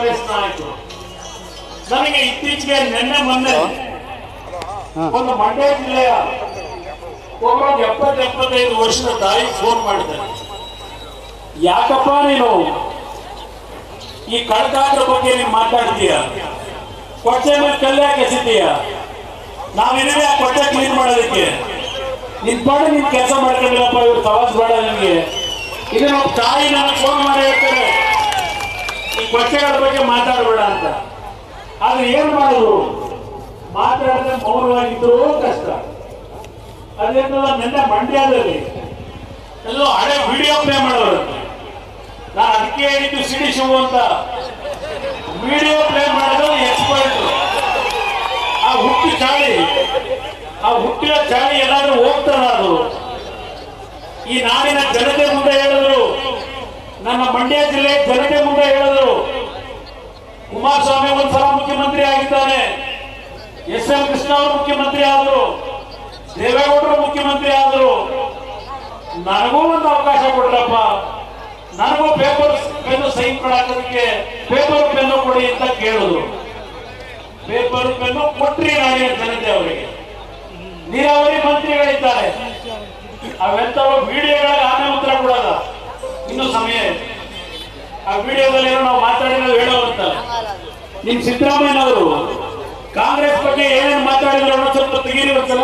ನಾಯಕರು ನನಗೆ ಇತ್ತೀಚೆಗೆ ನಿನ್ನೆ ಮೊನ್ನೆ ಒಂದು ಮಂಡ್ಯ ಜಿಲ್ಲೆಯ ಒಬ್ಬ 70-75 ವರ್ಷದ ತಾಯಿ ಫೋನ್ ಮಾಡಿದ್ದಾರೆ. ಯಾಕಪ್ಪ ನೀನು ಈ ಕಳ್ಕಾದ್ರ ಬಗ್ಗೆ ನೀನು ಮಾತಾಡ್ತೀಯ, ಕೊಟ್ಟೆ ಮೇಲೆ ಕಲ್ಯಾಕೆ ಎಸಿತೀಯ, ನಾವಿರುವೆ ಆ ಕೊಟ್ಟೆ ಕ್ಲೀನ್ ಮಾಡೋದಕ್ಕೆ, ನಿನ್ ಪಾಡು ನೀನ್ ಕೆಲಸ ಮಾಡ್ಕೊಂಡಿರಪ್ಪ, ಇವ್ರು ಸವಾಸ್ ಬೇಡ ನಿಮ್ಗೆ. ಇದನ್ನ ಒಬ್ಬ ತಾಯಿ ನನಗೆ ಫೋನ್ ಮಾಡಿ ಹೇಳ್ತಾರೆ ಈ ಕೊಟ್ಟೆಗಳ ಬಗ್ಗೆ ಮಾತಾಡಬೇಡ ಅಂತ. ಆದ್ರೆ ಏನ್ ಮಾಡೋದು, ಮಾತಾಡಿದ್ರೆ ಮೌನವಾಗಿದ್ರು ಕಷ್ಟ. ಅದೇನಲ್ಲ ನಿನ್ನೆ ಮಂಡ್ಯದಲ್ಲಿ ಎಲ್ಲೋ ಹಳೆ ವಿಡಿಯೋ ಪ್ಲೇ ಮಾಡೋರು, ನಾನು ಅದಕ್ಕೆ ಹೇಳಿದ್ದು ಸಿಡಿ ಶಿವು ಅಂತ. ವಿಡಿಯೋ ಪ್ಲೇ ಮಾಡೋದು ಎಕ್ಸ್ಪರ್ಟ್. ಆ ಹುಟ್ಟಿ ಚಾಳಿ, ಆ ಹುಟ್ಟಿನ ಚಾಳಿ ಎಲ್ಲಾದ್ರೂ ಹೋಗ್ತಾರ ಅದು. ಈ ನಾಡಿನ ಜನತೆ ಮುಂದೆ ಹೇಳಿದ್ರು, ನನ್ನ ಮಂಡ್ಯ ಜಿಲ್ಲೆ ಜನತೆ ಮುಂದೆ ಹೇಳಿದ್ರು, ಕುಮಾರಸ್ವಾಮಿ ಒಂದ್ಸಲ ಮುಖ್ಯಮಂತ್ರಿ ಆಗಿದ್ದಾನೆ, ಎಸ್.ಎಂ. ಕೃಷ್ಣ ಅವರು ಮುಖ್ಯಮಂತ್ರಿ ಆದ್ರು, ದೇವೇಗೌಡರು ಮುಖ್ಯಮಂತ್ರಿ ಆದ್ರು, ನನಗೂ ಒಂದು ಅವಕಾಶ ಕೊಡ್ರಪ್ಪ, ನನಗೂ ಪೇಪರ್ ಪೆನ್ನು ಸೈನ್ ಕೊಡಾಕೋದಕ್ಕೆ ಪೇಪರ್ ಪೆನ್ನು ಕೊಡಿ ಅಂತ ಕೇಳಿದ್ರು. ಪೇಪರ್ ಪೆನ್ನು ಕೊಟ್ರಿ ನಾಡಿನ ಜನತೆ ಅವರಿಗೆ. ನೀರಾವರಿ ಮಂತ್ರಿಗಳಿದ್ದಾರೆ, ಅವೆಂತವ ವಿಡಿಯೋಗಳಿಗೆ ಆಮೇಲೆ ಉತ್ತರ ಕೊಡೋದ, ಇನ್ನು ಸಮಯ. ಆ ವಿಡಿಯೋದಲ್ಲಿ ನಾವು ಮಾತಾಡಿರೋದು ಹೇಳೋವಂತ. ನಿಮ್ ಸಿದ್ದರಾಮಯ್ಯನವರು ಕಾಂಗ್ರೆಸ್ ಬಗ್ಗೆ ಏನೇನು ಮಾತಾಡಿದ್ರು ಅನ್ನೋ ಸ್ವಲ್ಪ ತೆಗೀರಿ ಒಂದ್ಸಲ,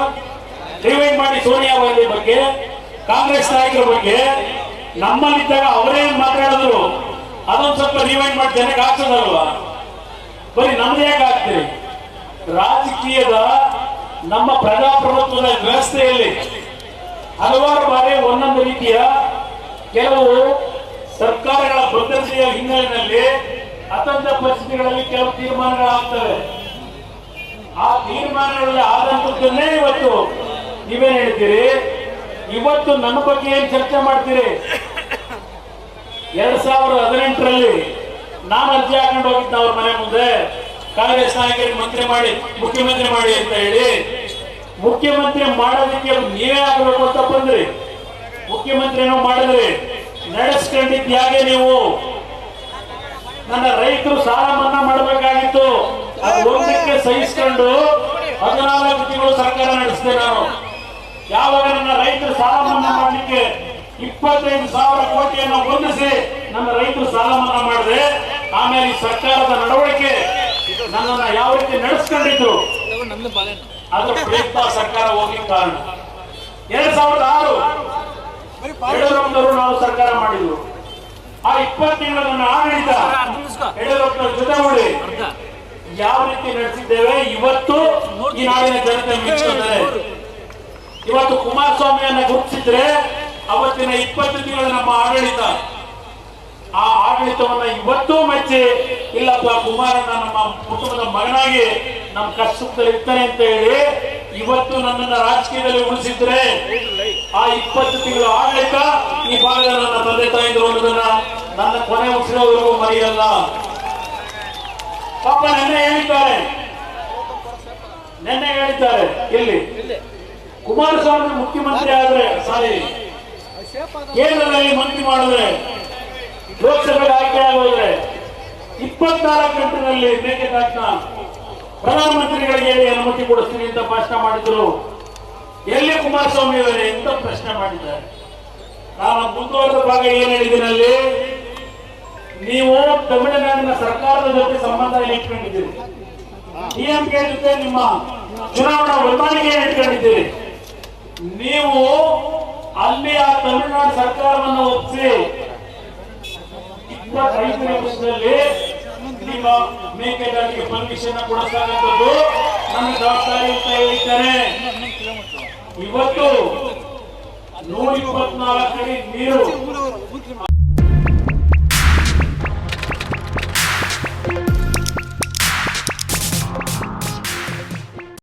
ರಿವೈಂಡ್ ಮಾಡಿ. ಸೋನಿಯಾ ಗಾಂಧಿ ಬಗ್ಗೆ, ಕಾಂಗ್ರೆಸ್ ನಾಯಕರ ಬಗ್ಗೆ, ನಮ್ಮಲ್ಲಿದ್ದಾಗ ಅವರೇನ್ ಮಾತಾಡಿದ್ರು ಅದೊಂದು ಸ್ವಲ್ಪ ರಿವೈಂಡ್ ಮಾಡಿ ಜನಕ್ಕೆ ಹಾಕ್ಸೋದಲ್ವಾ? ಬರೀ ನಮ್ದು ಯಾಕೆ ಆಗ್ತೀರಿ? ರಾಜಕೀಯದ ನಮ್ಮ ಪ್ರಜಾಪ್ರಭುತ್ವದ ವ್ಯವಸ್ಥೆಯಲ್ಲಿ ಹಲವಾರು ಬಾರಿ ಒಂದೊಂದು ರೀತಿಯ ಕೆಲವು ಸರ್ಕಾರಗಳ ಭದ್ರತೆಯ ಹಿನ್ನೆಲೆಯಲ್ಲಿ ಅತಂತ್ರ ಪರಿಸ್ಥಿತಿಗಳಲ್ಲಿ ಕೆಲವು ತೀರ್ಮಾನಗಳಾಗ್ತವೆ. ಆ ತೀರ್ಮಾನಗಳಲ್ಲಿ ಆದಂತದ್ದನ್ನೇ ಇವತ್ತು ನೀವೇನ್ ಹೇಳ್ತೀರಿ? ಇವತ್ತು ನನ್ನ ಬಗ್ಗೆ ಏನ್ ಚರ್ಚೆ ಮಾಡ್ತೀರಿ? 2018ರಲ್ಲಿ ನಾನು ಅರ್ಜಿ ಹಾಕೊಂಡು ಹೋಗಿದ್ದ ಅವ್ರ ಮನೆ ಮುಂದೆ, ಕಾಂಗ್ರೆಸ್ ನಾಯಕರಿಗೆ ಮಂತ್ರಿ ಮಾಡಿ ಮುಖ್ಯಮಂತ್ರಿ ಮಾಡಿ ಅಂತ ಹೇಳಿ. ಮುಖ್ಯಮಂತ್ರಿ ಮಾಡೋದಕ್ಕೆ ನೀವೇ ಆಗಬೇಕು ಅಂತ ಬಂದ್ರಿ, ಮುಖ್ಯಮಂತ್ರಿನೂ ಮಾಡಿದ್ರಿ, ನಡೆಸ್ಕೊಂಡಿದ್ ಯಾಕೆ ನೀವು? ನನ್ನ ರೈತರು ಸಾಲ ಮನ್ನಾ ಮಾಡಬೇಕಾಗಿತ್ತು, ಅದು ಒಂದಕ್ಕೆ ಸಹಿಸ್ಕೊಂಡು 14 ತಿಂಗಳು ಸರ್ಕಾರ ನಡೆಸಿದೆ ನಾನು. ಯಾವಾಗ ನನ್ನ ರೈತರು ಸಾಲ ಮನ್ನಾ ಮಾಡಲಿಕ್ಕೆ 25,000 ಕೋಟಿಯನ್ನು ಹೊಂದಿಸಿ ನನ್ನ ರೈತರು ಸಾಲ ಮನ್ನಾ ಮಾಡಿದೆ, ಆಮೇಲೆ ಈ ಸರ್ಕಾರದ ನಡವಳಿಕೆ ನನ್ನನ್ನು ಯಾವ ರೀತಿ ನಡೆಸ್ಕೊಂಡಿದ್ರು ಅದರ ಪ್ರಯತ್ನ ಸರ್ಕಾರ ಹೋಗ್ಲಿಕ್ಕೆ ಕಾರಣ. 2006 ಯಡಿಯೂರಪ್ಪನವರು ನಾವು ಸರ್ಕಾರ ಮಾಡಿದ್ರು. ಆ 20 ತಿಂಗಳ ನನ್ನ ಆಡಳಿತ ಯಡಿಯೂರಪ್ಪನವ್ರ ಜೊತೆ ಮಾಡಿ ಯಾವ ರೀತಿ ನಡೆಸಿದ್ದೇವೆ ಇವತ್ತು ಈ ನಾಡಿನ ಜನತೆ ಮೆಚ್ಚುತ್ತಾರೆ. ಇವತ್ತು ಕುಮಾರಸ್ವಾಮಿಯನ್ನ ಗುರುತಿಸಿದ್ರೆ ಅವತ್ತಿನ 20 ತಿಂಗಳ ನಮ್ಮ ಆಡಳಿತ, ಆ ಆಡಳಿತವನ್ನ ಇವತ್ತೂ ಮೆಚ್ಚಿ, ಇಲ್ಲಪ್ಪ ಕುಮಾರಣ್ಣ ನಮ್ಮ ಕುಟುಂಬದ ಮಗನಾಗಿ ನಮ್ಮ ಕಷ್ಟದಲ್ಲಿ ಇರ್ತಾನೆ ಅಂತ ಹೇಳಿ ಇವತ್ತು ನನ್ನನ್ನು ರಾಜಕೀಯದಲ್ಲಿ ಉಳಿಸಿದ್ರೆ ಆ 20 ತಿಂಗಳ ಆಡಳಿತ ಈ ಭಾಗದ ನನ್ನ ತಂದೆ ತಾಯಿದ್ರು ಅನ್ನೋದನ್ನ ನನ್ನ ಕೊನೆ ಉಸಿರೋವರೆಗೂ ಮರೆಯಲ್ಲ. ಪಾಪ ನೆನ್ನೆ ಹೇಳಿದ್ದಾರೆ ಇಲ್ಲಿ ಕುಮಾರಸ್ವಾಮಿ ಮುಖ್ಯಮಂತ್ರಿ ಆದ್ರೆ, ಸಾರಿ ಕೇಂದ್ರದಲ್ಲಿ ಮಂತ್ರಿ ಮಾಡಿದ್ರೆ, ಲೋಕಸಭೆಗೆ ಆಯ್ಕೆ ಆಗೋದ್ರೆ 24 ಗಂಟೆನಲ್ಲಿ ಮೇಕೆದಾಟನ ಪ್ರಧಾನಮಂತ್ರಿಗಳಿಗೆ ಅನುಮತಿ ಕೊಡಿಸ್ತೀನಿ ಅಂತ ಭಾಷಣ ಮಾಡಿದ್ರು. ಎಲ್ಲಿ ಕುಮಾರಸ್ವಾಮಿ ಅವರೇ ಅಂತ ಪ್ರಶ್ನೆ ಮಾಡಿದ್ದಾರೆ. ನಾನು ಮುಂದುವರೆದ ಭಾಗ ಏನ್ ಹೇಳಿದ್ದೀನಲ್ಲಿ, ನೀವು ತಮಿಳುನಾಡಿನ ಸರ್ಕಾರದ ಜೊತೆ ಸಂಬಂಧ ಇಟ್ಕೊಂಡಿದ್ದೀರಿ, ಡಿಎಂಕೆ ಜೊತೆ ನಿಮ್ಮ ಚುನಾವಣಾ ಹೊಂದಾಣಿಕೆ ಇಟ್ಕೊಂಡಿದ್ದೀರಿ. ನೀವು ಅಲ್ಲಿ ಆ ತಮಿಳುನಾಡು ಸರ್ಕಾರವನ್ನು ಒಪ್ಪಿಸಿ 25 ನಿಮಿಷದಲ್ಲಿ ನಿಮ್ಮ ಮೇಕೆದಾಟಿಗೆ ಪರ್ಮಿಷನ್ ಕೊಡಿಸತಕ್ಕಂಥದ್ದು ನನ್ನ ಜವಾಬ್ದಾರಿ ಅಂತ ಹೇಳಿದ್ದಾರೆ. ಇವತ್ತು 124 ಅಡಿ ನೀರು